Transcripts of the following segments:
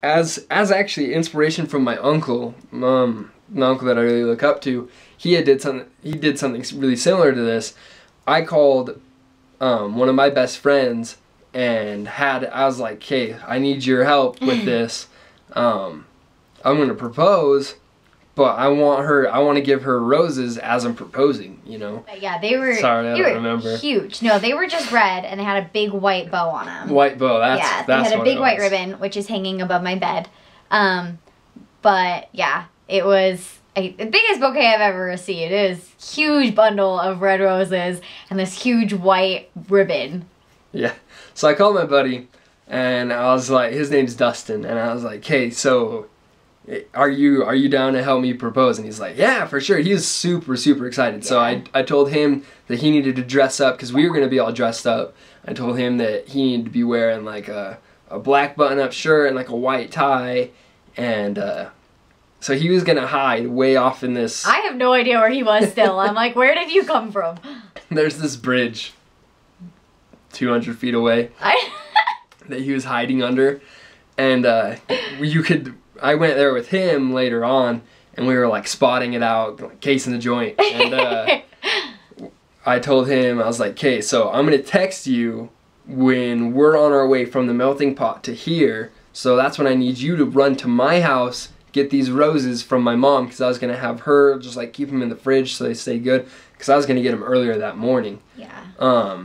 as actually inspiration from my uncle, an uncle that I really look up to, he did something really similar to this. I called one of my best friends and I was like, hey, I need your help with this. I'm gonna propose, but I want to give her roses as I'm proposing, you know? Yeah, they were, sorry, I don't remember. Huge. No, they were just red, and they had a big white bow on them. White bow, they had a big white ribbon, which is hanging above my bed. But yeah, it was the biggest bouquet I've ever received. It is a huge bundle of red roses and this huge white ribbon. Yeah. So I called my buddy, and I was like, his name's Dustin, and I was like, hey, so are you down to help me propose? And he's like, yeah, for sure. He was super, super excited. Yeah. So I told him that he needed to dress up, because we were going to be all dressed up. I told him that he needed to be wearing like a black button-up shirt and like a white tie, and so he was going to hide way off in this. I have no idea where he was still. I'm like, where did you come from? There's this bridge 200 feet away that he was hiding under, and I went there with him later on, and we were like spotting it out, like, casing the joint, and I told him, I was like, okay, so I'm gonna text you when we're on our way from the melting pot to here, so that's when I need you to run to my house, get these roses from my mom, because I was gonna have her just like keep them in the fridge so they stay good, because I was gonna get them earlier that morning. Yeah.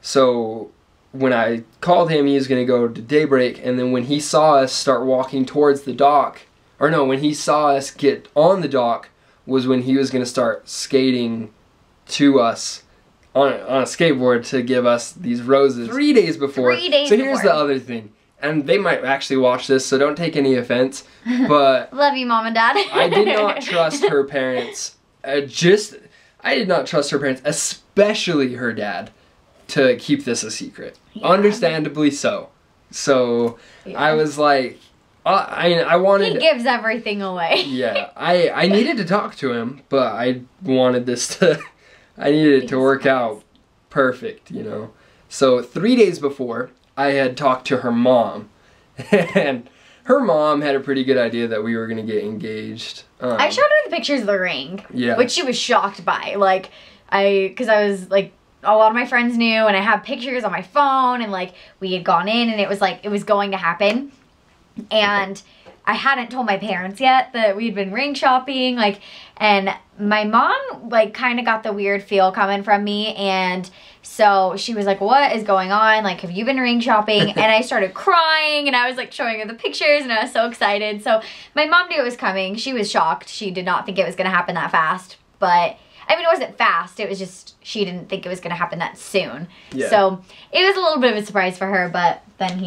So when I called him, he was going to go to daybreak, and then when he saw us start walking towards the dock, or no, when he saw us get on the dock, was when he was going to start skating to us on a skateboard to give us these roses 3 days before. 3 days so here's the other thing, and they might actually watch this, so don't take any offense, but love you, Mom and Dad. I did not trust her parents. I did not trust her parents, especially her dad, to keep this a secret. Yeah. Understandably so. So yeah. I was like, I wanted. He gives everything away. Yeah, I needed to talk to him, but I wanted this to, I needed it to work out perfect, you know. So 3 days before, I had talked to her mom, and her mom had a pretty good idea that we were gonna get engaged. I showed her the pictures of the ring, yeah, which she was shocked by. Like, because I was like, a lot of my friends knew, and I have pictures on my phone, and like we had gone in, and it was like it was going to happen, and I hadn't told my parents yet that we'd been ring shopping, like, and my mom like kind of got the weird feel coming from me, and so she was like, what is going on, like, have you been ring shopping? And I started crying, and I was like showing her the pictures, and I was so excited. So my mom knew it was coming. She was shocked. She did not think it was gonna happen that fast, but I mean, it wasn't fast, it was just, she didn't think it was going to happen that soon. Yeah. So, it was a little bit of a surprise for her, but then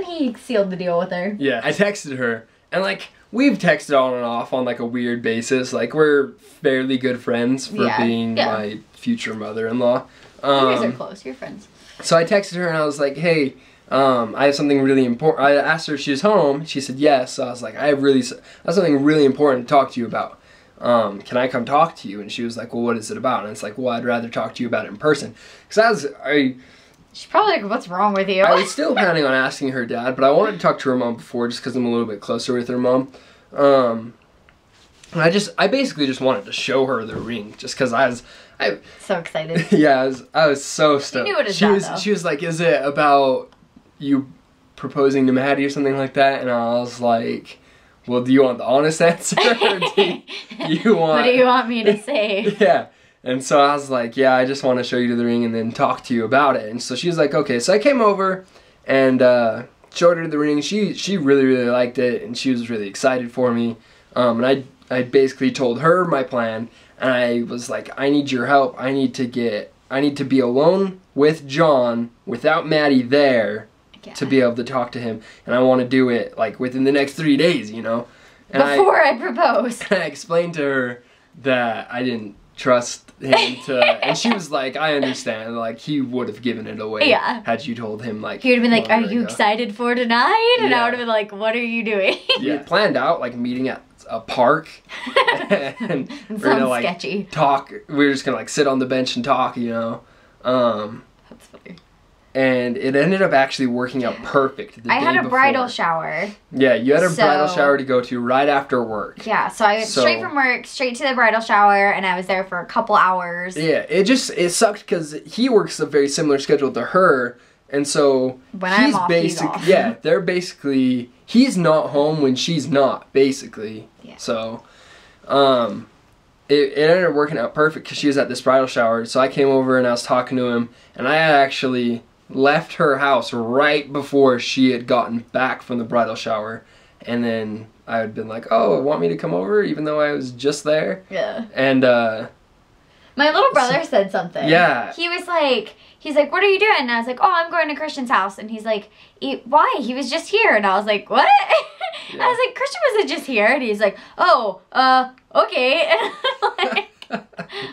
he sealed the deal with her. Yeah, I texted her, and like, we've texted on and off on like a weird basis. Like, we're fairly good friends for being my future mother-in-law. You guys are close, you're friends. So I texted her, and I was like, hey, I have something really important. I asked her if she was home. She said yes. So I was like, I have something really important to talk to you about. Can I come talk to you? And she was like, well, what is it about? And it's like, well, I'd rather talk to you about it in person. Because she's probably like, what's wrong with you? I was still planning on asking her dad, but I wanted to talk to her mom before, just because I'm a little bit closer with her mom. I basically just wanted to show her the ring, just because I was so excited. Yeah, I was so stoked. You knew what it was. She was like, is it about you proposing to Maddie or something like that? And I was like, well, do you want the honest answer, or do you want... What do you want me to say? Yeah. And so I was like, yeah, I just want to show you the ring and then talk to you about it. And so she was like, okay. So I came over and showed her the ring. She really, really liked it, and she was really excited for me. And I basically told her my plan, and I was like, I need your help. I need to be alone with John without Maddie there, to be able to talk to him, and I want to do it like within the next 3 days, you know. And before I propose. And I explained to her that I didn't trust him to, and she was like, I understand, like, he would have given it away had you told him, like, he would have been like, are you excited for tonight? And I would have been like, what are you doing? We planned out like meeting at a park, and we're gonna like sketchy. Talk. We're just gonna like sit on the bench and talk, you know. That's funny. and it ended up actually working out perfect. I had a bridal shower. Yeah, you had a bridal shower to go to right after work. Yeah, so I went straight from work, straight to the bridal shower, and I was there for a couple hours. Yeah, it sucked because he works a very similar schedule to her, and so when I'm off, he's off. Yeah, they're basically, he's not home when she's not, basically. Yeah. So, it ended up working out perfect because she was at this bridal shower, so I came over and I was talking to him, and I had actually left her house right before she had gotten back from the bridal shower, and then I had been like, oh, want me to come over even though I was just there? Yeah. And my little brother said something. Yeah. He's like, what are you doing? And I was like, oh, I'm going to Christian's house. And he's like, why? He was just here. And I was like, what? Yeah. I was like, Christian wasn't just here. And he's like, oh, okay. And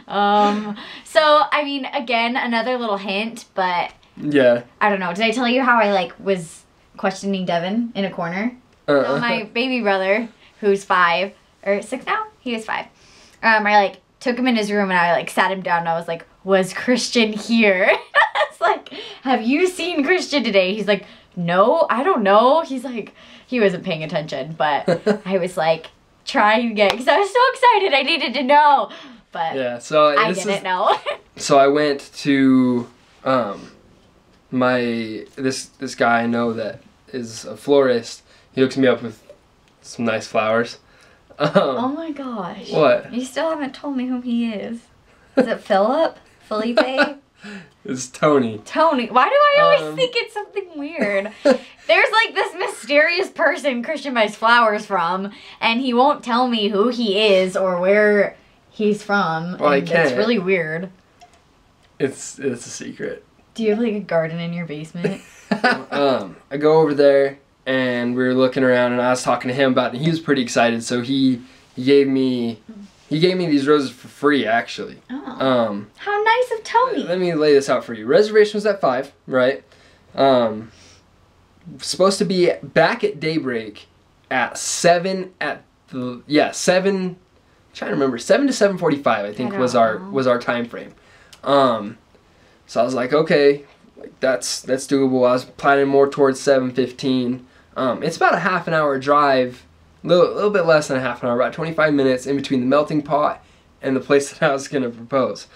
I'm like, so, I mean, again, another little hint, but yeah. I don't know. Did I tell you how I was questioning Devin in a corner? So my baby brother, who's 5 or 6 now, he was 5. I took him in his room and I sat him down and I was like, was Christian here? I was like, have you seen Christian today? He's like, no, I don't know. He's like, he wasn't paying attention, but I was like trying to get, because I was so excited. I needed to know, but yeah, so I didn't know. So I went to this guy I know that is a florist. He hooks me up with some nice flowers. Oh my gosh. What? You still haven't told me who he is. Is it Philip? Felipe? It's Tony. Tony. Why do I always think it's something weird? There's this mysterious person Christian buys flowers from, and he won't tell me who he is or where he's from. Well, I can't. It's really weird. It's a secret. Do you have a garden in your basement? I go over there and we were looking around and I was talking to him about it and he was pretty excited, so he gave me these roses for free, actually. Oh. How nice of Tony. Let me lay this out for you. Reservation was at 5, right? Supposed to be back at daybreak at 7 7, trying to remember, 7 to 7:45 I think was our time frame. So I was like, okay, that's doable. I was planning more towards 7:15. It's about a half an hour drive, a little bit less than a half an hour, about 25 minutes in between the melting pot and the place that I was going to propose.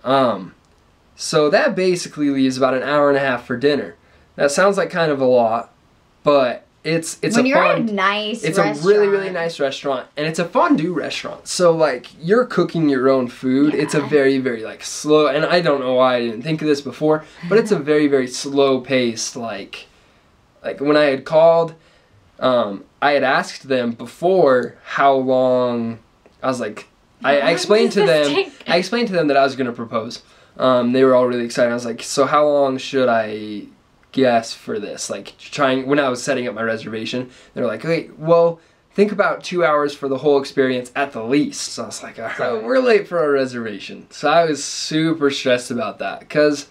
So that basically leaves about an hour and a half for dinner. That sounds like kind of a lot, but it's a really nice restaurant, and it's a fondue restaurant. So you're cooking your own food. Yeah. It's a very, very slow, and I don't know why I didn't think of this before, but it's a very, very slow paced. Like when I had called, I had asked them before how long. I was like, I explained to them that I was going to propose. They were all really excited. I was like, so how long should I guess for this? When I was setting up my reservation, they were like, wait, well, think about 2 hours for the whole experience at the least. So I was like, all right, so we're late for our reservation. So I was super stressed about that because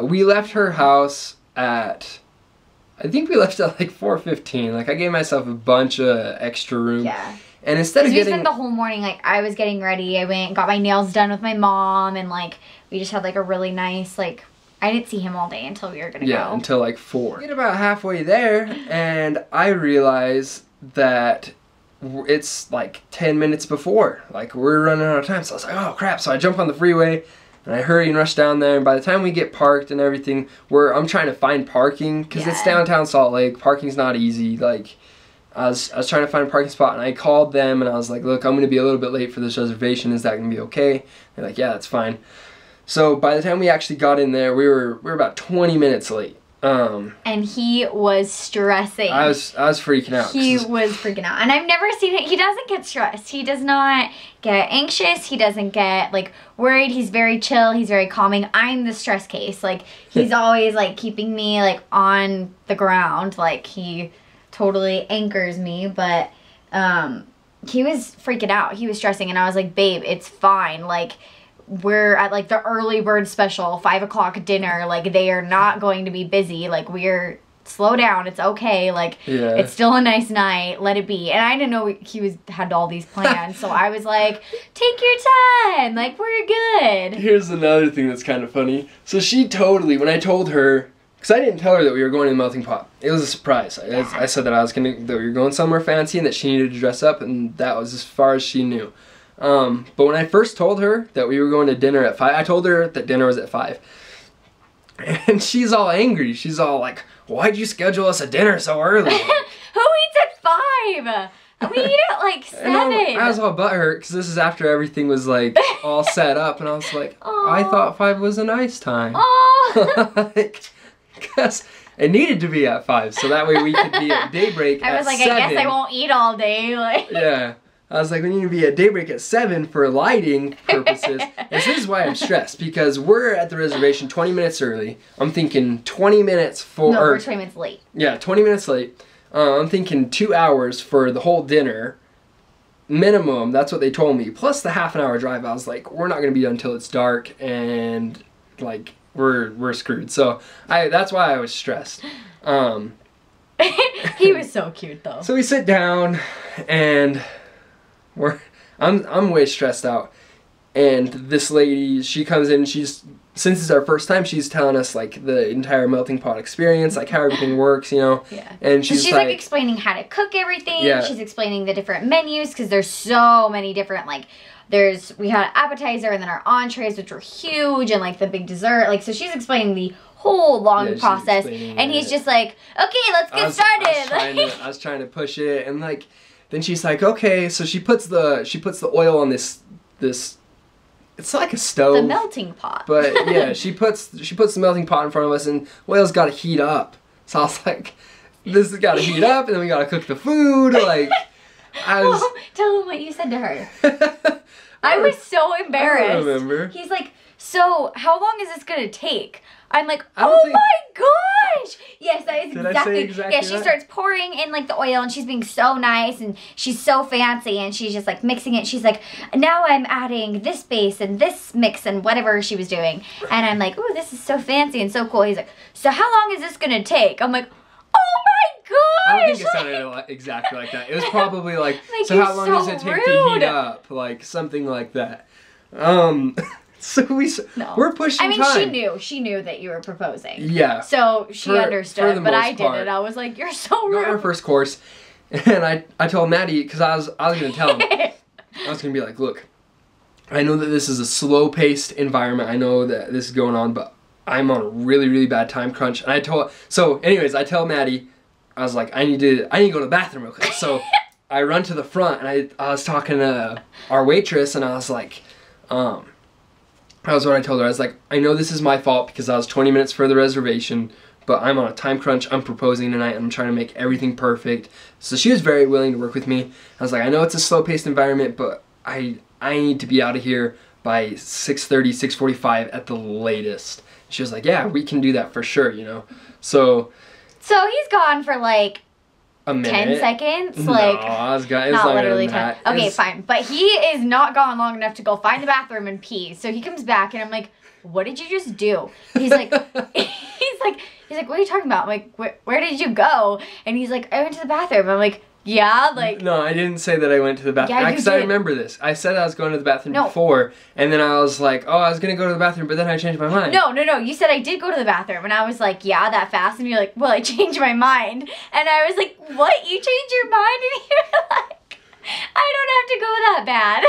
we left her house at, I think we left at 4:15. I gave myself a bunch of extra room. Yeah. And instead of getting... we spent the whole morning, I was getting ready. I went and got my nails done with my mom, and we just had a really nice, I didn't see him all day until we were gonna go. Yeah, until 4. We get about halfway there, and I realize that it's 10 minutes before. We're running out of time. So I was like, oh crap. So I jump on the freeway, and I hurry and rush down there, and by the time we get parked and everything, I'm trying to find parking, because it's downtown Salt Lake. Parking's not easy. I was trying to find a parking spot, and I called them, and I was like, look, I'm going to be a little bit late for this reservation. Is that going to be okay? They're like, yeah, that's fine. So by the time we actually got in there, we were about 20 minutes late. And he was stressing. I was freaking out. He was freaking out. And I've never seen it. He doesn't get stressed. He does not get anxious. He doesn't get worried. He's very chill. He's very calming. I'm the stress case. He's always keeping me on the ground. He totally anchors me, but he was freaking out. He was stressing, and I was like, babe, it's fine. We're at the early bird special, 5 o'clock dinner. They are not going to be busy. We're slow down. It's okay. Yeah. It's still a nice night. Let it be. And I didn't know he had all these plans. So I was like, take your time. We're good. Here's another thing that's kind of funny. So she totally, when I told her because I didn't tell her that we were going to the melting pot. It was a surprise. I said that that we were going somewhere fancy and that she needed to dress up, and that was as far as she knew. But when I first told her that we were going to dinner at 5, I told her that dinner was at 5. And she's all angry. She's all like, why'd you schedule us a dinner so early? Who eats at 5? We eat at like 7. I was all butthurt because this is after everything was like all set up, and I was like, I thought 5 was a nice time. Because it needed to be at 5, so that way we could be at daybreak at 7. I was like, I guess I won't eat all day. Like. Yeah. I was like, we need to be at daybreak at 7 for lighting purposes. And this is why I'm stressed, because we're at the reservation 20 minutes early. I'm thinking 20 minutes for... No, we're 20 minutes late. Yeah, 20 minutes late. I'm thinking 2 hours for the whole dinner. Minimum, that's what they told me. Plus the half an hour drive. I was like, we're not going to be done until it's dark, and like, we're screwed. So that's why I was stressed. He was so cute though. So we sit down, and... I'm way stressed out, and this lady, she comes in, since it's our first time, she's telling us like the entire melting pot experience, like how everything works, you know. Yeah. And she's like explaining how to cook everything. Yeah. She's explaining the different menus, because there's so many different, like, we had an appetizer and then our entrees, which were huge, and like the big dessert. Like, so she's explaining the whole long process, and he's just like, okay, let's get started. I was trying to push it, and like. Then she's like, okay, so she puts the oil on this it's like a stove. The melting pot. But yeah, she puts the melting pot in front of us, and oil's gotta heat up. So I was like, this has gotta heat up, and then we gotta cook the food. Like, well, tell him what you said to her. I was so embarrassed. I don't remember. He's like, so how long is this gonna take? I'm like, oh my gosh! Yes, that is exactly. Yeah, she starts pouring in like the oil, and she's being so nice, and she's so fancy, and she's just like mixing it. She's like, now I'm adding this base and this mix and whatever she was doing, and I'm like, oh, this is so fancy and so cool. He's like, so how long is this gonna take? I'm like, oh my gosh! I don't think it sounded exactly like that. It was probably like so how long does it take to heat up? Like something like that. So we're pushing time. I mean, she knew that you were proposing. Yeah. So she understood, but I didn't. I was like, you're so rude. Got our first course, and I told Maddie, because I was going to tell him, I was going to be like, look, I know that this is a slow-paced environment. I know that this is going on, but I'm on a really, really bad time crunch. And I tell Maddie, I was like, I need to go to the bathroom real quick. So I run to the front, and I was talking to our waitress, and I was like, that was what I told her. I was like, I know this is my fault because I was 20 minutes for the reservation, but I'm on a time crunch. I'm proposing tonight. I'm trying to make everything perfect. So she was very willing to work with me. I was like, I know it's a slow-paced environment, but I need to be out of here by 6:30, 6:45 at the latest. She was like, yeah, we can do that for sure, you know. So he's gone for like a minute. 10 seconds? No, like, not literally 10. Okay, fine. But he is not gone long enough to go find the bathroom and pee. So he comes back, and I'm like, what did you just do? He's like, he's like, what are you talking about? I'm like, where did you go? And he's like, I went to the bathroom. I'm like, yeah, like. No, I didn't say that I went to the bathroom. Yeah, because I remember this. I said I was going to the bathroom before, and then I was like, oh, I was going to go to the bathroom, but then I changed my mind. No. You said I did go to the bathroom, and I was like, yeah, that fast? And you're like, well, I changed my mind. And I was like, what? You changed your mind? And you're like, I don't have to go that bad.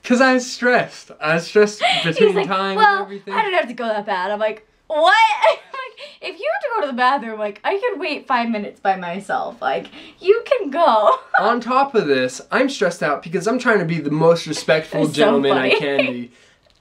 Because I was stressed. I was stressed between time and everything. I don't have to go that bad. I'm like, what? I'm like, if you have to go to the bathroom, like, I could wait 5 minutes by myself. Like, you can go. On top of this, I'm stressed out because I'm trying to be the most respectful gentleman I can be.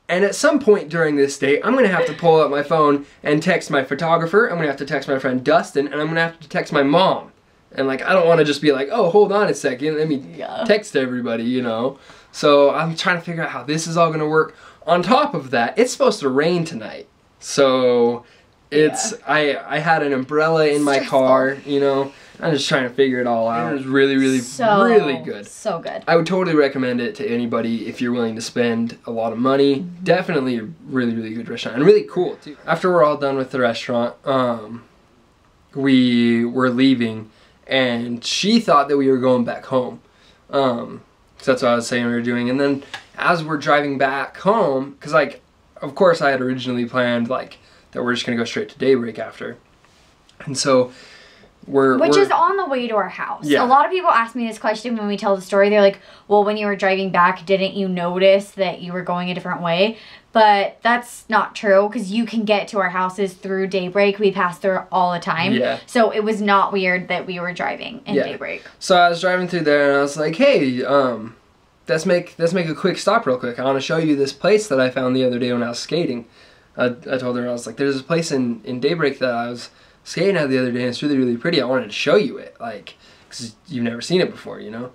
And at some point during this date, I'm going to have to pull out my phone and text my photographer. I'm going to have to text my friend Dustin, and I'm going to have to text my mom. And, like, I don't want to just be like, oh, hold on a second, let me text everybody, you know. So I'm trying to figure out how this is all going to work. On top of that, it's supposed to rain tonight. So it's, I had an umbrella in my car, you know. I'm just trying to figure it all out. It was really, really good. So good. I would totally recommend it to anybody if you're willing to spend a lot of money. Mm-hmm. Definitely a really, really good restaurant. And really cool, too. After we're all done with the restaurant, we were leaving, and she thought that we were going back home. So that's what I was saying we were doing. And then as we're driving back home, because, like, of course I had originally planned, like, that we're just gonna go straight to Daybreak after. And so Which is on the way to our house. Yeah. A lot of people ask me this question when we tell the story. They're like, well, when you were driving back, didn't you notice that you were going a different way? But that's not true, because you can get to our houses through Daybreak. We pass through all the time. Yeah. So it was not weird that we were driving in Daybreak. So I was driving through there and I was like, hey, let's make a quick stop real quick. I want to show you this place that I found the other day when I was skating. I told her, I was like, there's a place in Daybreak that I was skating at the other day, and it's really, really pretty. I wanted to show you it, like, because you've never seen it before, you know?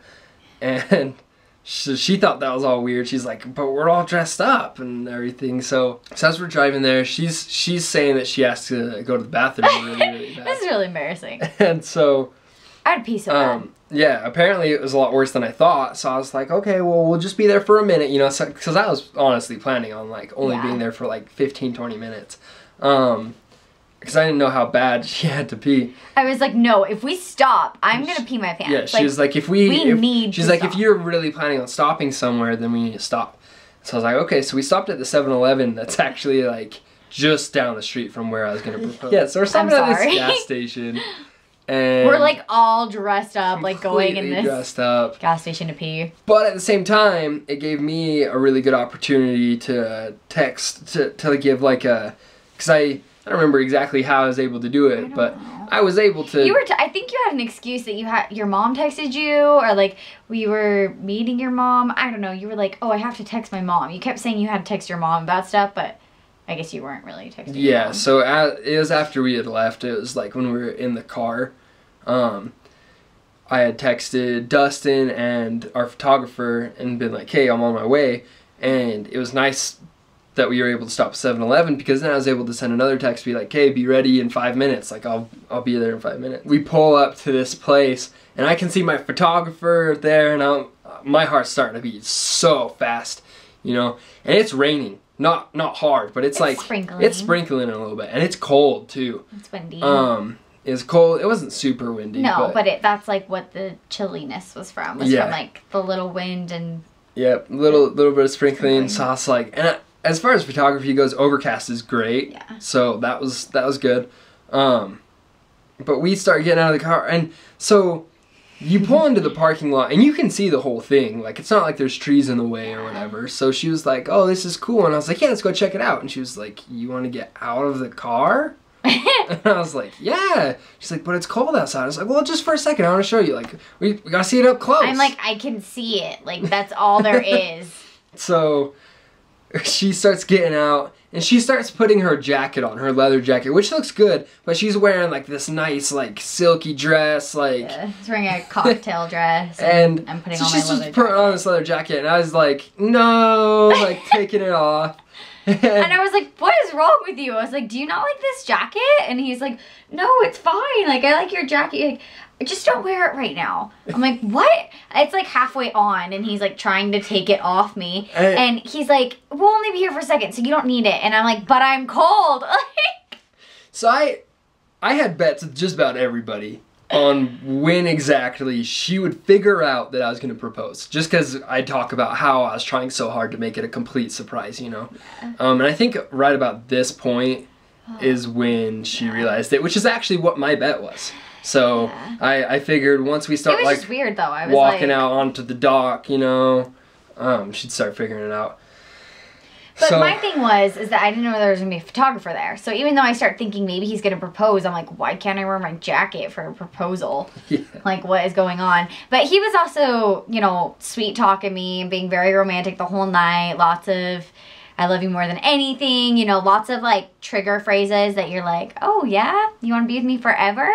And she thought that was all weird. She's like, but we're all dressed up and everything. So as we're driving there, she's saying that she has to go to the bathroom really, really bad. This is really embarrassing. And so I'd pee so bad. yeah, apparently it was a lot worse than I thought. So I was like, okay, well, we'll just be there for a minute, you know, because I was honestly planning on, like, only being there for, like, 15, 20 minutes. Because I didn't know how bad she had to pee. I was like, no, if we stop, I'm going to pee my pants. Yeah, she was like, if you're really planning on stopping somewhere, then we need to stop. So I was like, okay, so we stopped at the 7-Eleven that's actually, like, just down the street from where I was going to propose. Yeah, so we're stopping at this gas station. And we're, like, all dressed up, like, going in this dressed up. gas station to pee. But at the same time, it gave me a really good opportunity to text, to give, like, a... Because I don't remember exactly how I was able to do it, but I was able to... I think you had an excuse that your mom texted you, or, like, we were meeting your mom. I don't know. You were like, oh, I have to text my mom. You kept saying you had to text your mom about stuff, but I guess you weren't really texting your mom. So it was after we had left. It was, like, when we were in the car. I had texted Dustin and our photographer and been like, hey, I'm on my way. And it was nice that we were able to stop at 7-Eleven, because then I was able to send another text, be like, hey, be ready in 5 minutes. Like, I'll be there in 5 minutes. We pull up to this place, and I can see my photographer there, and my heart's starting to beat so fast, you know? And it's raining. Not hard, but it's like... sprinkling. It's sprinkling a little bit. And it's cold, too. It's windy. It was cold. It wasn't super windy. No, but that's, like, what the chilliness was from. It was from, like, the little wind and... Yep, little bit of sprinkling. So I was like... And as far as photography goes, overcast is great. Yeah. So that was good. But we start getting out of the car, and so you pull into the parking lot, and you can see the whole thing. Like, it's not like there's trees in the way or whatever. So she was like, oh, this is cool. And I was like, yeah, let's go check it out. And she was like, you want to get out of the car? And I was like, yeah. She's like, but it's cold outside. I was like, well, just for a second, I want to show you. Like, we got to see it up close. I'm like, I can see it. Like, that's all there is. So she starts getting out, and she starts putting her jacket on, her leather jacket, which looks good, but she's wearing, like, this nice, like, silky dress, like... Yeah, she's wearing a cocktail dress, and I'm putting so on my leather she's just jacket. putting on this leather jacket, and I was like, no, like, taking it off. And I was like, what is wrong with you? I was like, do you not like this jacket? And he's like, no, it's fine. Like, I like your jacket. Like, I just don't wear it right now. I'm like, what? It's like halfway on, and he's like trying to take it off me. And he's like, we'll only be here for a second, so you don't need it. And I'm like, but I'm cold. So I had bets with just about everybody on when exactly she would figure out that I was going to propose. Just because I talk about how I was trying so hard to make it a complete surprise, you know? Yeah. And I think right about this point is when she realized it, which is actually what my bet was. So I figured once we start, like, just weird, though. I was walking like... out onto the dock, you know, she'd start figuring it out. But my thing is that I didn't know there was going to be a photographer there. So even though I start thinking maybe he's going to propose, I'm like, why can't I wear my jacket for a proposal? Yeah. Like, what is going on? But he was also, you know, sweet talking me and being very romantic the whole night. Lots of, I love you more than anything. You know, lots of, like, trigger phrases that you're like, oh, yeah? You want to be with me forever?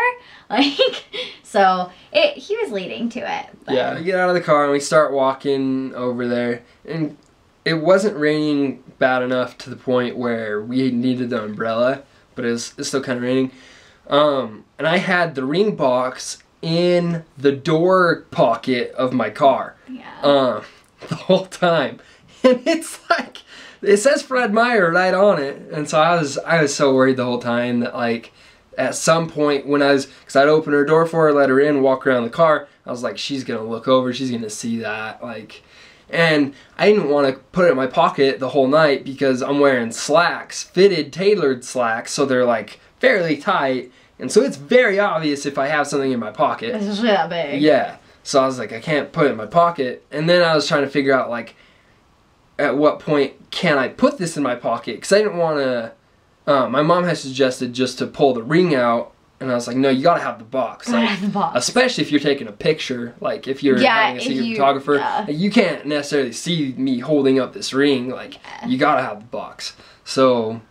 Like, so he was leading to it. But. Yeah, we get out of the car and we start walking over there. And it wasn't raining bad enough to the point where we needed the umbrella, but it's still kind of raining. And I had the ring box in the door pocket of my car. Yeah. The whole time. And it's like, it says Fred Meyer right on it. And so I was so worried the whole time that, like, at some point when because I'd open her door for her, let her in, walk around the car, I was like, she's gonna look over, she's gonna see that, like, And I didn't want to put it in my pocket the whole night because I'm wearing slacks, fitted, tailored slacks, so they're like fairly tight. And so it's very obvious if I have something in my pocket. It's just that big. Yeah. So I was like, I can't put it in my pocket. And then I was trying to figure out, like, at what point can I put this in my pocket? Because I didn't want to... my mom had suggested just to pull the ring out. And I was like, no, you got to have the box. Gotta Like, have the box. Especially if you're taking a picture. Like, if you're having a secret photographer. Yeah. Like, you can't necessarily see me holding up this ring. Like, you got to have the box. So...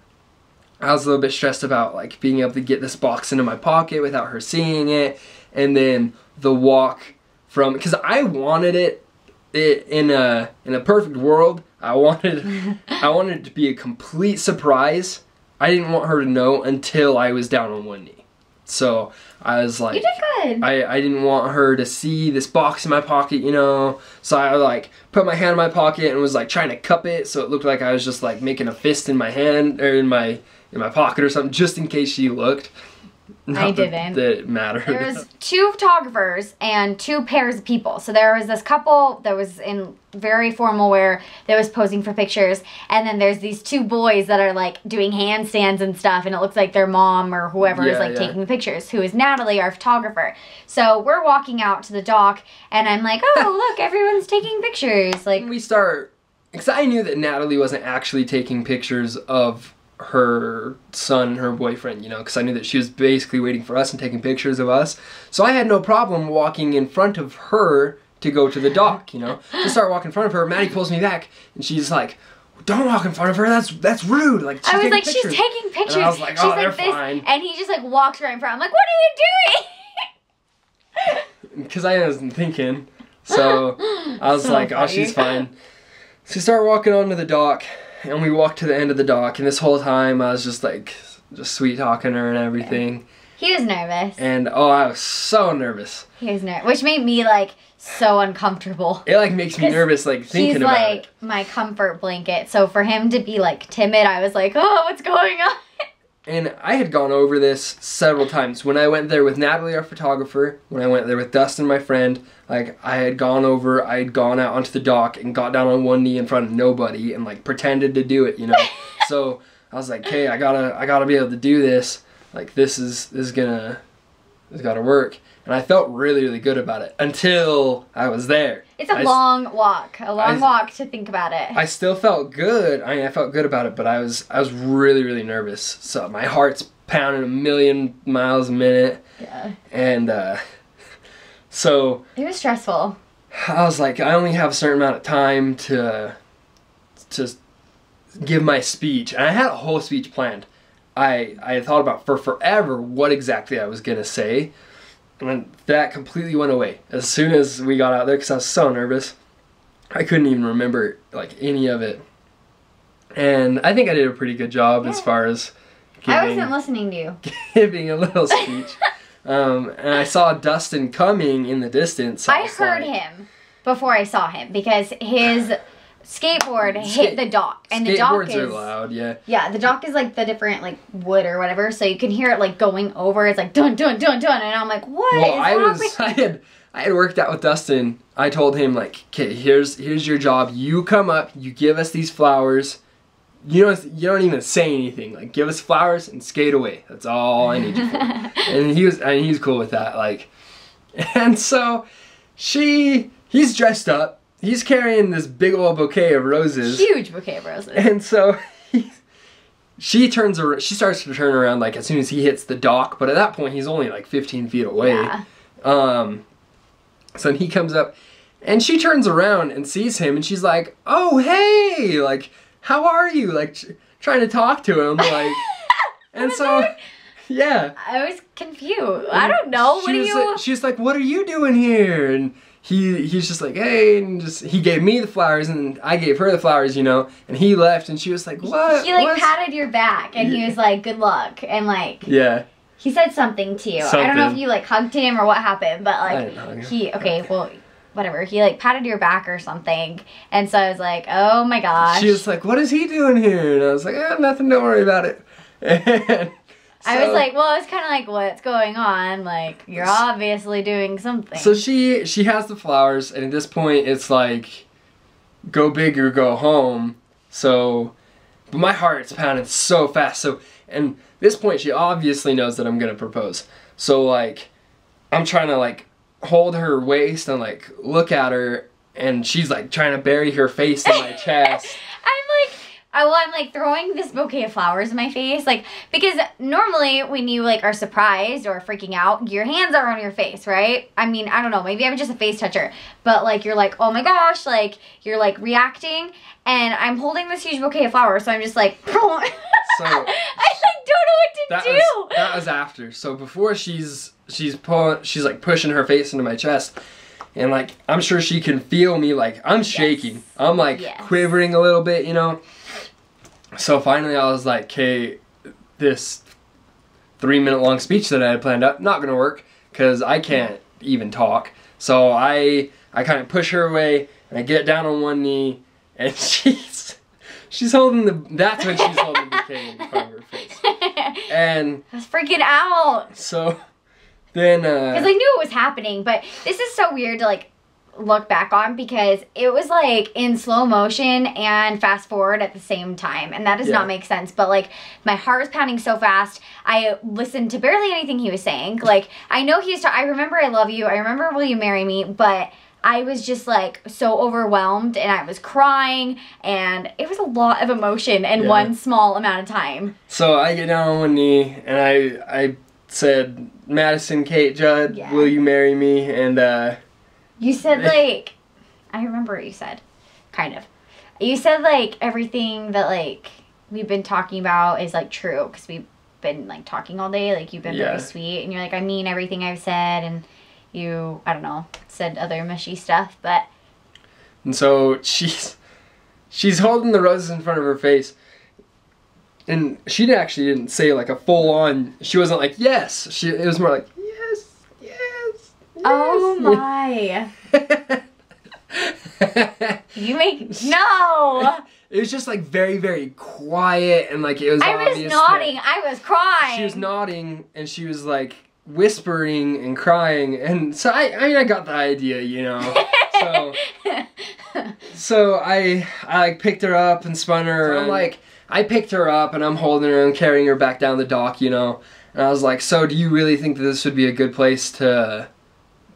I was a little bit stressed about like being able to get this box into my pocket without her seeing it, and then the walk from, because I wanted it in a perfect world. I wanted it to be a complete surprise. I didn't want her to know until I was down on one knee. So I was like, you did good. I didn't want her to see this box in my pocket, you know. So I like put my hand in my pocket and was like trying to cup it so it looked like I was just like making a fist in my hand or in my pocket or something, just in case she looked. Not I didn't. That it mattered. There was 2 photographers and 2 pairs of people. So there was this couple that was in very formal wear that was posing for pictures, and then there's these 2 boys that are like doing handstands and stuff, and it looks like their mom or whoever is like taking the pictures, who is Natalie, our photographer. So we're walking out to the dock, and I'm like, oh look, everyone's taking pictures. Like, we start, because I knew that Natalie wasn't actually taking pictures of her son and her boyfriend, you know, because I knew that she was basically waiting for us and taking pictures of us. So I had no problem walking in front of her to go to the dock, you know. Just start walking in front of her. Maddie pulls me back, and she's like, "Don't walk in front of her. That's rude." Like, I was like, "She's taking pictures." And I was like, "Oh, they're fine." And he just like walks right in front. I'm like, "What are you doing?" Because I wasn't thinking. So I was like, "Oh, she's fine." So we start walking onto the dock. And we walked to the end of the dock, and this whole time I was just like, sweet talking her and everything. He was nervous. And oh, I was so nervous. He was nervous, which made me like so uncomfortable. It like makes me nervous, like thinking about it. He's like my comfort blanket. So for him to be like timid, I was like, oh, what's going on? And I had gone over this several times. When I went there with Natalie, our photographer, when I went there with Dustin, my friend, like I had gone out onto the dock and got down on one knee in front of nobody and like pretended to do it, you know. So I was like, hey, I gotta be able to do this. Like this gotta work. And I felt really, really good about it until I was there. It's a long walk to think about it. I still felt good. I mean, I felt good about it, but I was really, really nervous. So my heart's pounding 1,000,000 miles a minute. Yeah. And so it was stressful. I was like, I only have a certain amount of time to give my speech. And I had a whole speech planned. I had thought about for forever what exactly I was gonna say. And then that completely went away as soon as we got out there because I was so nervous. I couldn't even remember like any of it. And I think I did a pretty good job as far as I wasn't listening to you. Giving a little speech. And I saw Dustin coming in the distance. I heard him before I saw him because his skateboard hit the dock, and the dock is, skateboards are loud, yeah. Yeah, the dock is like the different like wood or whatever, so you can hear it like going over. It's like dun dun dun dun, and I'm like, what is happening? I had worked out with Dustin. I told him like, okay, here's your job. You come up, you give us these flowers. You don't even say anything. Like, give us flowers and skate away. That's all I need you for. And he was cool with that. Like, and so he's dressed up. He's carrying this big old bouquet of roses. Huge bouquet of roses. And so she starts to turn around like as soon as he hits the dock. But at that point, he's only like 15 feet away. Yeah. So he comes up, and she turns around and sees him, and she's like, "Oh, hey, like, how are you?" Like, trying to talk to him, like, and so, yeah. I was confused. I don't know. She's like, "What are you doing here?" And he's just like, "Hey," and he gave me the flowers, and I gave her the flowers, you know. And he left, and she was like, "What?" He like patted your back, and he was like, "Good luck," and like, yeah. He said something to you. I don't know if you like hugged him or what happened, but like I didn't hug him. well, whatever. He like patted your back or something, and so I was like, "Oh my gosh." She was like, "What is he doing here?" And I was like, "Nothing. Don't worry about it." And I was like, well, it's kind of like, what's going on? Like, you're obviously doing something. So she has the flowers, and at this point, it's like, go big or go home. So, but my heart's pounding so fast. So, and this point, she obviously knows that I'm gonna propose. So like, I'm trying to like hold her waist and like look at her, and she's like trying to bury her face in my chest. I'm like throwing this bouquet of flowers in my face, like, because normally when you like are surprised or freaking out, your hands are on your face, right? I mean, I don't know, maybe I'm just a face toucher, but like you're like, oh my gosh, like you're like reacting, and I'm holding this huge bouquet of flowers, so I'm just like, so I like don't know what to do. That was after. So before she's like pushing her face into my chest. And like, I'm sure she can feel me, like, I'm shaking. Yes. I'm like quivering a little bit, you know? So finally I was like, okay, this 3-minute long speech that I had planned out, not gonna work, because I can't even talk. So I kind of push her away, and I get down on one knee, and she's holding that's when she's holding the bouquet in front of her face. And I was freaking out. So then, because I knew it was happening, but this is so weird to like look back on, because it was like in slow motion and fast forward at the same time, and that does not make sense. But like my heart was pounding so fast, I listened to barely anything he was saying. Like I know he was I remember I love you, I remember will you marry me, but I was just like so overwhelmed, and I was crying, and it was a lot of emotion in one small amount of time. So I get down on one knee, and I said, Madison Kate Judd, will you marry me? And you said like, I remember what you said, kind of. You said like everything that like we've been talking about is like true, because we've been like talking all day, like you've been very sweet, and you're like, I mean everything I've said, and you, I don't know, said other mushy stuff, but. And so she's holding the roses in front of her face. And she actually didn't say like a full on, she wasn't like, yes. It was more like, yes, yes, yes. Oh my. No. It was just like very, very quiet, and like it was obvious. I was nodding, I was crying. She was nodding, and she was like whispering and crying, and so I mean I got the idea, you know. So I like picked her up and spun her. So I'm like, I picked her up, and I'm holding her and carrying her back down the dock, you know. And I was like, so do you really think that this would be a good place to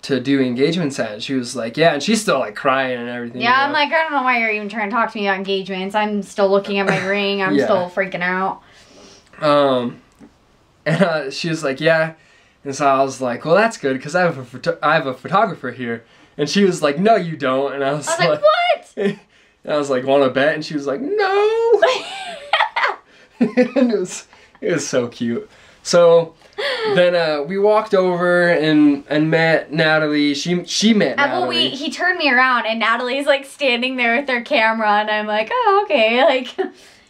do engagements at? And she was like, yeah, and she's still like crying and everything. Yeah, you know? I'm like, I don't know why you're even trying to talk to me about engagements. I'm still looking at my ring. I'm still freaking out. And she was like, yeah. And so I was like, well, that's good, because I have a photographer here. And she was like, no, you don't. And I was like, what? And I was like, want to bet? And she was like, no. And it was so cute. So then we walked over and met Natalie. She met Natalie. Well, he turned me around, and Natalie's like standing there with her camera, and I'm like, oh, okay, like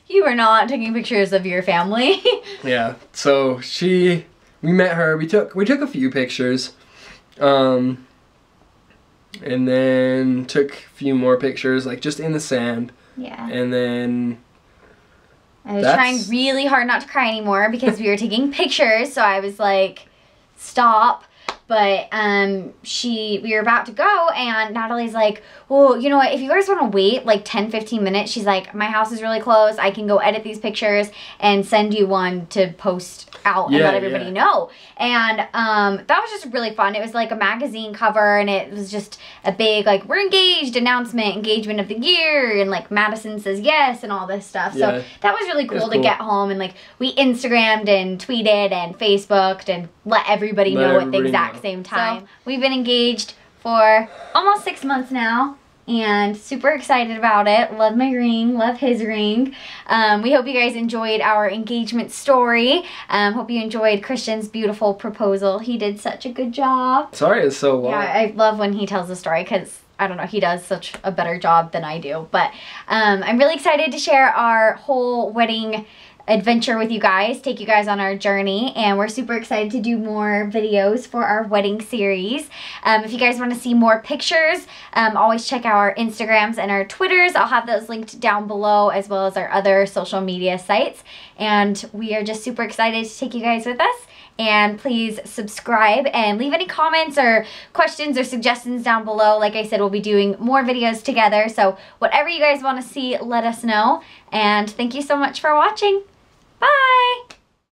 you were not taking pictures of your family. Yeah. So we met her. We took a few pictures, and then took a few more pictures, like just in the sand. Yeah. And then I was trying really hard not to cry anymore, because we were taking pictures, so I was like, stop. But we were about to go, and Natalie's like, well, you know what, if you guys want to wait like 10-15 minutes, she's like, my house is really close, I can go edit these pictures and send you one to post out and let everybody know. And that was just really fun. It was like a magazine cover, and it was just a big like, we're engaged announcement, engagement of the year, and like Madison says yes and all this stuff. So that was really cool to get home, and like we Instagrammed and tweeted and Facebooked and let everybody know at the exact same time. So we've been engaged for almost 6 months now, and super excited about it. Love my ring, love his ring. We hope you guys enjoyed our engagement story. Hope you enjoyed Christian's beautiful proposal. He did such a good job. Sorry it's so long. Yeah, I love when he tells the story, because I don't know, he does such a better job than I do. But I'm really excited to share our whole wedding adventure with you guys, take you guys on our journey, and we're super excited to do more videos for our wedding series. If you guys want to see more pictures, always check out our Instagrams and our Twitters. I'll have those linked down below, as well as our other social media sites. And we are just super excited to take you guys with us, and please subscribe and leave any comments or questions or suggestions down below. Like I said, we'll be doing more videos together, so whatever you guys want to see, let us know. And thank you so much for watching. Bye!